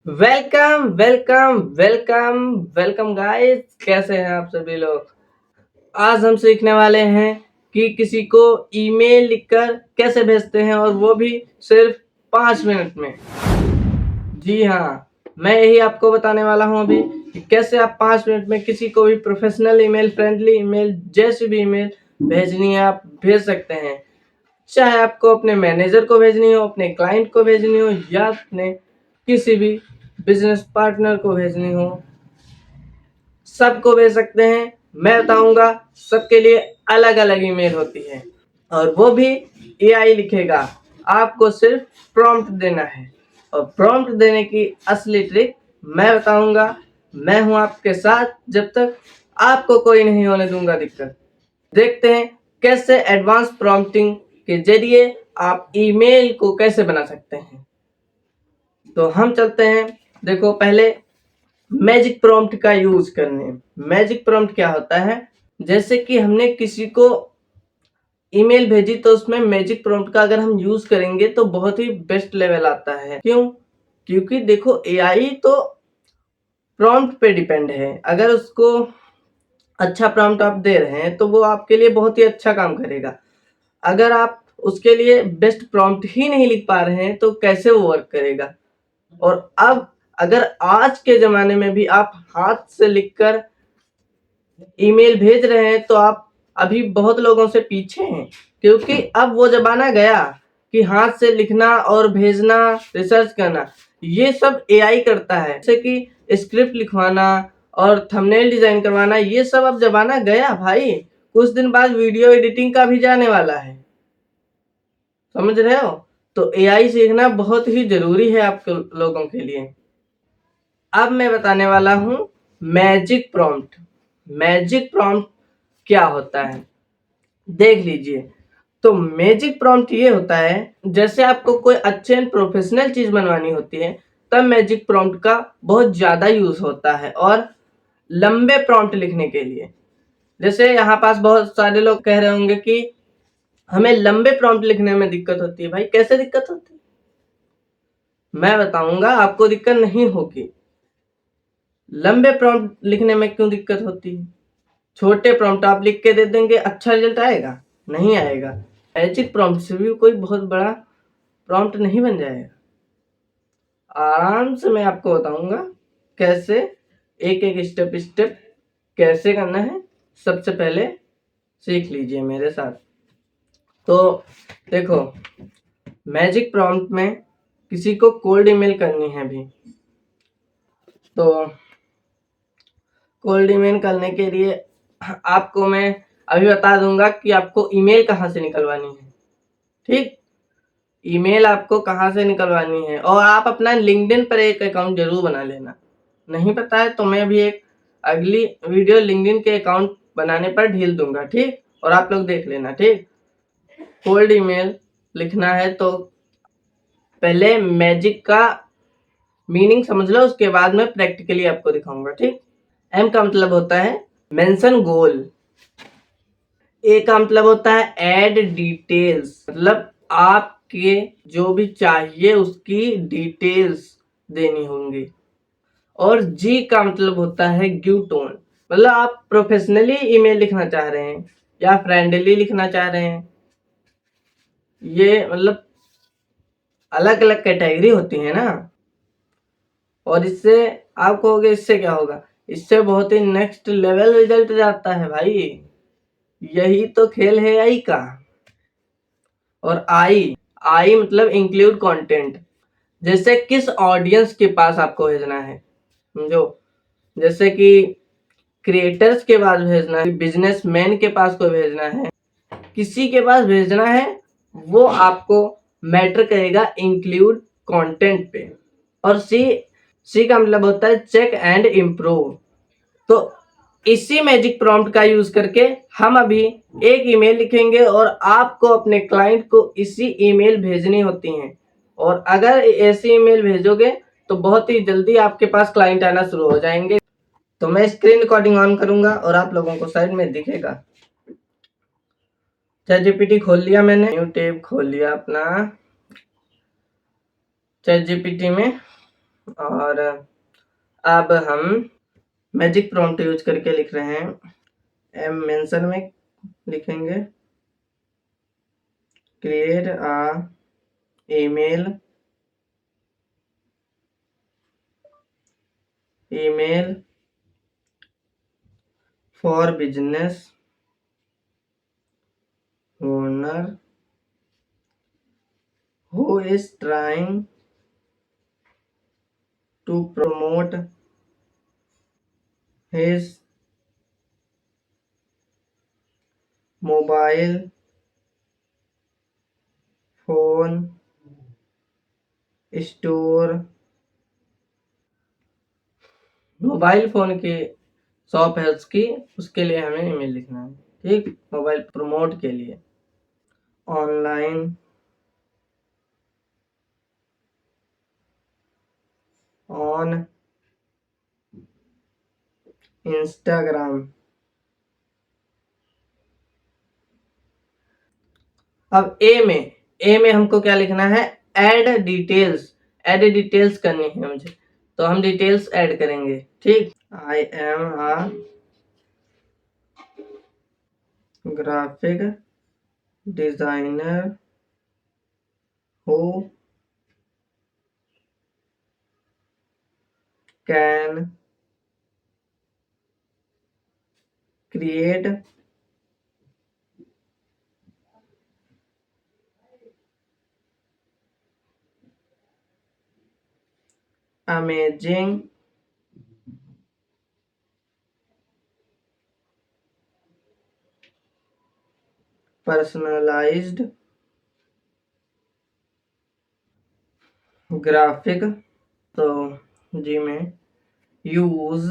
Welcome welcome welcome welcome guys. कैसे हैं आप सभी लोग। आज हम सीखने वाले हैं कि किसी को ईमेल लिखकर कैसे भेजते हैं और वो भी सिर्फ 5 मिनट में। जी हाँ, मैं यही आपको बताने वाला हूँ अभी कि कैसे आप 5 मिनट में किसी को भी प्रोफेशनल ईमेल, फ्रेंडली ईमेल, जैसी भी ईमेल भेजनी है आप भेज सकते हैं। चाहे आपको अपने मैनेजर को भेजनी हो, अपने क्लाइंट को भेजनी हो या अपने किसी भी बिजनेस पार्टनर को भेजनी हो, सबको भेज सकते हैं। मैं बताऊंगा, सबके लिए अलग अलग ईमेल होती है और वो भी एआई लिखेगा। आपको सिर्फ प्रॉम्प्ट देना है और प्रॉम्प्ट देने की असली ट्रिक मैं बताऊंगा। मैं हूं आपके साथ जब तक, आपको कोई नहीं होने दूंगा दिक्कत। देखते हैं कैसे एडवांस प्रॉम्प्टिंग के जरिए आप ईमेल को कैसे बना सकते हैं। तो हम चलते हैं। देखो, पहले मैजिक प्रॉम्प्ट का यूज करने। मैजिक प्रॉम्प्ट क्या होता है, जैसे कि हमने किसी को ईमेल भेजी तो उसमें मैजिक प्रॉम्प्ट का अगर हम यूज करेंगे तो बहुत ही बेस्ट लेवल आता है। क्यों? क्योंकि देखो, एआई तो प्रॉम्प्ट पे डिपेंड है। अगर उसको अच्छा प्रॉम्प्ट आप दे रहे हैं तो वो आपके लिए बहुत ही अच्छा काम करेगा। अगर आप उसके लिए बेस्ट प्रॉम्प्ट ही नहीं लिख पा रहे हैं तो कैसे वो वर्क करेगा। और अब अगर आज के ज़माने में भी आप हाथ से लिखकर ईमेल भेज रहे हैं तो आप अभी बहुत लोगों से पीछे हैं, क्योंकि अब वो ज़माना गया कि हाथ से लिखना और भेजना, रिसर्च करना, ये सब एआई करता है। जैसे कि स्क्रिप्ट लिखवाना और थंबनेल डिज़ाइन करवाना, ये सब अब ज़माना गया भाई। कुछ दिन बाद वीडियो एडिटिंग का भी जाने वाला है, समझ रहे हो। तो एआई सीखना बहुत ही ज़रूरी है आपके लोगों के लिए। अब मैं बताने वाला हूँ मैजिक प्रॉम्प्ट। मैजिक प्रॉम्प्ट क्या होता है, देख लीजिए। तो मैजिक प्रॉम्प्ट ये होता है, जैसे आपको कोई अच्छे एंड प्रोफेशनल चीज बनवानी होती है तब मैजिक प्रॉम्प्ट का बहुत ज्यादा यूज होता है। और लंबे प्रॉम्प्ट लिखने के लिए, जैसे यहाँ पास बहुत सारे लोग कह रहे होंगे कि हमें लंबे प्रॉम्प्ट लिखने में दिक्कत होती है। भाई, कैसे दिक्कत होती है मैं बताऊंगा, आपको दिक्कत नहीं होगी। लंबे प्रॉम्प्ट लिखने में क्यों दिक्कत होती है? छोटे प्रॉम्प्ट आप लिख के दे देंगे, अच्छा रिजल्ट आएगा? नहीं आएगा। मैजिक प्रॉम्प्ट से भी कोई बहुत बड़ा प्रॉम्प्ट नहीं बन जाएगा। आराम से मैं आपको बताऊंगा कैसे, एक एक स्टेप स्टेप कैसे करना है। सबसे पहले सीख लीजिए मेरे साथ। तो देखो, मैजिक प्रॉम्प्ट में किसी को कोल्ड ईमेल करनी है भी, तो कोल्ड ईमेल करने के लिए आपको मैं अभी बता दूंगा कि आपको ईमेल कहाँ से निकलवानी है। ठीक, ईमेल आपको कहाँ से निकलवानी है। और आप अपना लिंक्डइन पर एक अकाउंट जरूर बना लेना। नहीं पता है तो मैं अभी एक अगली वीडियो लिंक्डइन के अकाउंट बनाने पर ढील दूंगा, ठीक। और आप लोग देख लेना, ठीक। कोल्ड ईमेल लिखना है तो पहले मैजिक का मीनिंग समझ लो, उसके बाद मैं प्रैक्टिकली आपको दिखाऊंगा, ठीक। एम का मतलब होता है मेंशन गोल। ए का मतलब होता है ऐड डिटेल्स, मतलब आपके जो भी चाहिए उसकी डिटेल्स देनी होंगी। और जी का मतलब होता है गिव टोन, मतलब आप प्रोफेशनली ईमेल लिखना चाह रहे हैं या फ्रेंडली लिखना चाह रहे हैं। ये मतलब अलग अलग कैटेगरी होती है ना। और इससे आप कहोगे इससे क्या होगा, इससे बहुत ही नेक्स्ट लेवल रिजल्ट जाता है भाई। यही तो खेल है आई का। और आई, आई मतलब इंक्लूड कंटेंट। जैसे किस ऑडियंस के पास आपको भेजना है, समझो। जैसे कि क्रिएटर्स के पास भेजना है, बिजनेसमैन के पास को भेजना है, किसी के पास भेजना है, वो आपको मैटर करेगा इंक्लूड कंटेंट पे। और सी, सी का मतलब होता है चेक एंड इम्प्रूव। तो इसी मैजिक प्रॉम्प्ट का यूज करके हम अभी एक ईमेल लिखेंगे और आपको अपने क्लाइंट को इसी ईमेल भेजनी होती है। और अगर ऐसी ईमेल भेजोगे तो बहुत ही जल्दी आपके पास क्लाइंट आना शुरू हो जाएंगे। तो मैं स्क्रीन रिकॉर्डिंग ऑन करूंगा और आप लोगों को साइड में दिखेगा। चैट जीपीटी खोल लिया मैंने, न्यू टैब खोल लिया अपना चैट जीपीटी में। और अब हम मैजिक प्रॉम्प्ट यूज करके लिख रहे हैं। एम मेंशन में लिखेंगे create a email for business owner who is trying to promote his mobile phone store। Mobile phone की शॉप है उसकी, उसके लिए हमें ईमेल लिखना है। ठीक, मोबाइल प्रमोट के लिए। Online on Instagram. अब ए में हमको क्या लिखना है? ऐड डिटेल्स करनी है मुझे, तो हम डिटेल्स ऐड करेंगे। ठीक, I am a graphic designer who can create amazing personalized graphic. तो जी में use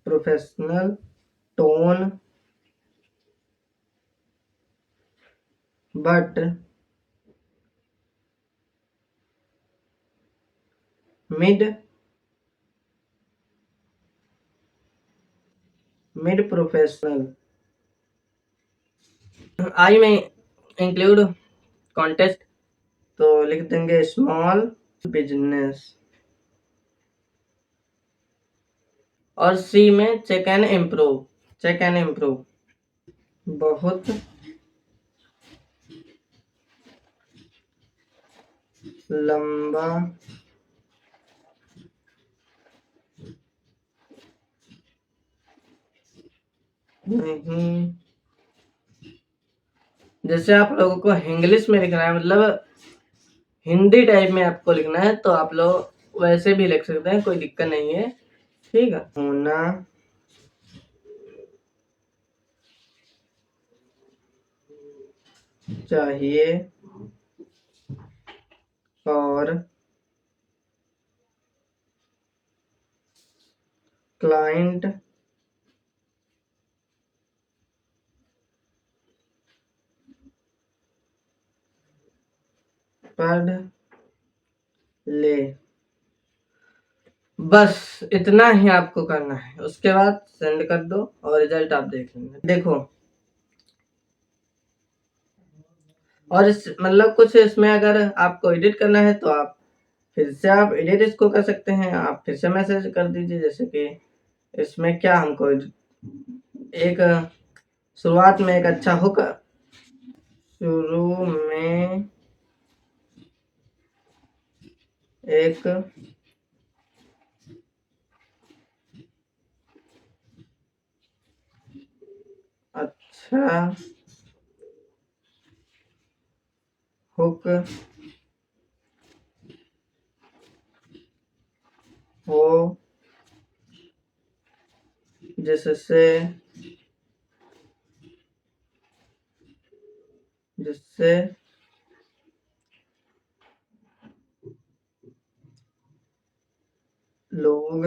professional tone but mid professional. I में इंक्लूड कॉन्टेस्ट, तो लिख देंगे स्मॉल बिजनेस। और सी में चेक एंड इम्प्रूव। बहुत लंबा नहीं। जैसे आप लोगों को इंग्लिश में लिखना है, मतलब हिंदी टाइप में आपको लिखना है, तो आप लोग वैसे भी लिख सकते हैं, कोई दिक्कत नहीं है। ठीक है, होना चाहिए और क्लाइंट पढ़ ले। बस इतना ही आपको करना है, उसके बाद सेंड कर दो और रिजल्ट आप देख लेंगे। देखो, और इस मतलब कुछ इसमें अगर आपको एडिट करना है तो आप फिर से आप एडिट इसको कर सकते हैं। आप फिर से मैसेज कर दीजिए, जैसे कि इसमें क्या हमको एक शुरुआत में एक अच्छा हुक, शुरू में एक अच्छा हुक हो जिससे लोग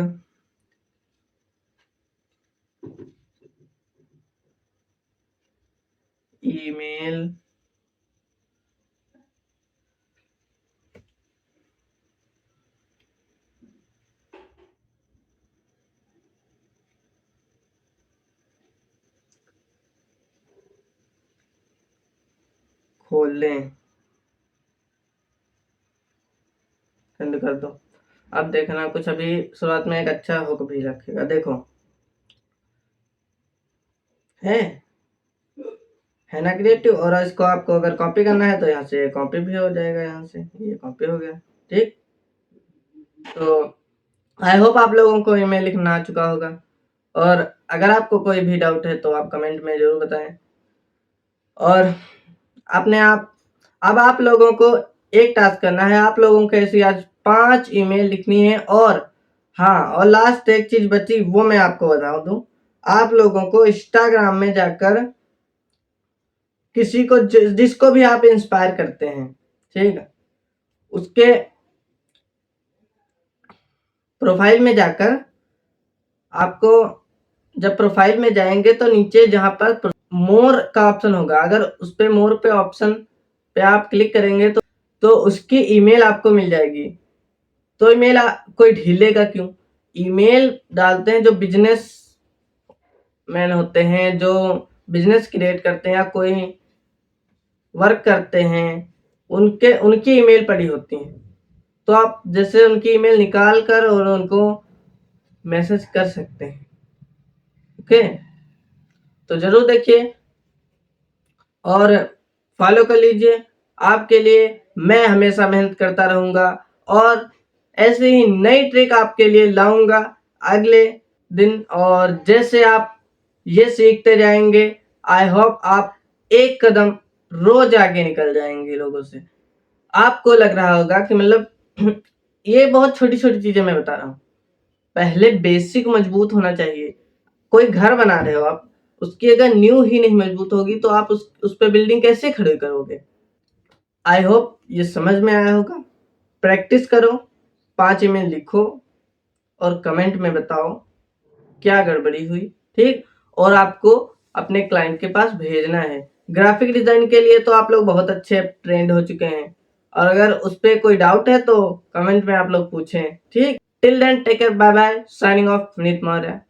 ईमेल खोलें। सेंड कर दो। अब देखना कुछ अभी शुरुआत में एक अच्छा हुक भी रखेगा, देखो है ना क्रिएटिव। और इसको आपको अगर कॉपी करना है तो यहाँ से कॉपी भी हो जाएगा, यहाँ से ये कॉपी हो गया। ठीक, तो आई होप आप लोगों को ईमेल लिखना आ चुका होगा, और अगर आपको कोई भी डाउट है तो आप कमेंट में जरूर बताएं। और अपने आप अब आप लोगों को एक टास्क करना है, आप लोगों को ऐसी आज 5 ईमेल लिखनी है। और हाँ, और लास्ट एक चीज बची, वो मैं आपको बता दूं, आप लोगों को इंस्टाग्राम में जाकर किसी को जिसको भी आप इंस्पायर करते हैं, ठीक है, उसके प्रोफाइल में जाकर आपको, जब प्रोफाइल में जाएंगे तो नीचे जहां पर मोर का ऑप्शन होगा, अगर उस पे मोर पे ऑप्शन पे आप क्लिक करेंगे तो उसकी ईमेल आपको मिल जाएगी। तो ईमेल कोई ढीलेगा क्यों? ईमेल डालते हैं जो बिजनेस मैन होते हैं, जो बिजनेस क्रिएट करते हैं या कोई वर्क करते हैं, उनकी ईमेल पड़ी होती है। तो आप जैसे उनकी ईमेल निकाल कर और उनको मैसेज कर सकते हैं। ओके, तो जरूर देखिए और फॉलो कर लीजिए। आपके लिए मैं हमेशा मेहनत करता रहूंगा और ऐसे ही नई ट्रिक आपके लिए लाऊंगा अगले दिन। और जैसे आप ये सीखते जाएंगे, आई होप आप एक कदम रोज आगे निकल जाएंगे लोगों से। आपको लग रहा होगा कि मतलब ये बहुत छोटी छोटी चीजें मैं बता रहा हूँ, पहले बेसिक मजबूत होना चाहिए। कोई घर बना रहे हो आप, उसकी अगर नींव ही नहीं मजबूत होगी तो आप उस पे बिल्डिंग कैसे खड़ी करोगे? आई होप ये समझ में आया होगा। प्रैक्टिस करो, 5 ईमेल लिखो और कमेंट में बताओ क्या गड़बड़ी हुई। ठीक, और आपको अपने क्लाइंट के पास भेजना है। ग्राफिक डिजाइन के लिए तो आप लोग बहुत अच्छे ट्रेंड हो चुके हैं, और अगर उस पर कोई डाउट है तो कमेंट में आप लोग पूछें। ठीक, till then take care, bye bye, signing off Vineet Maurya.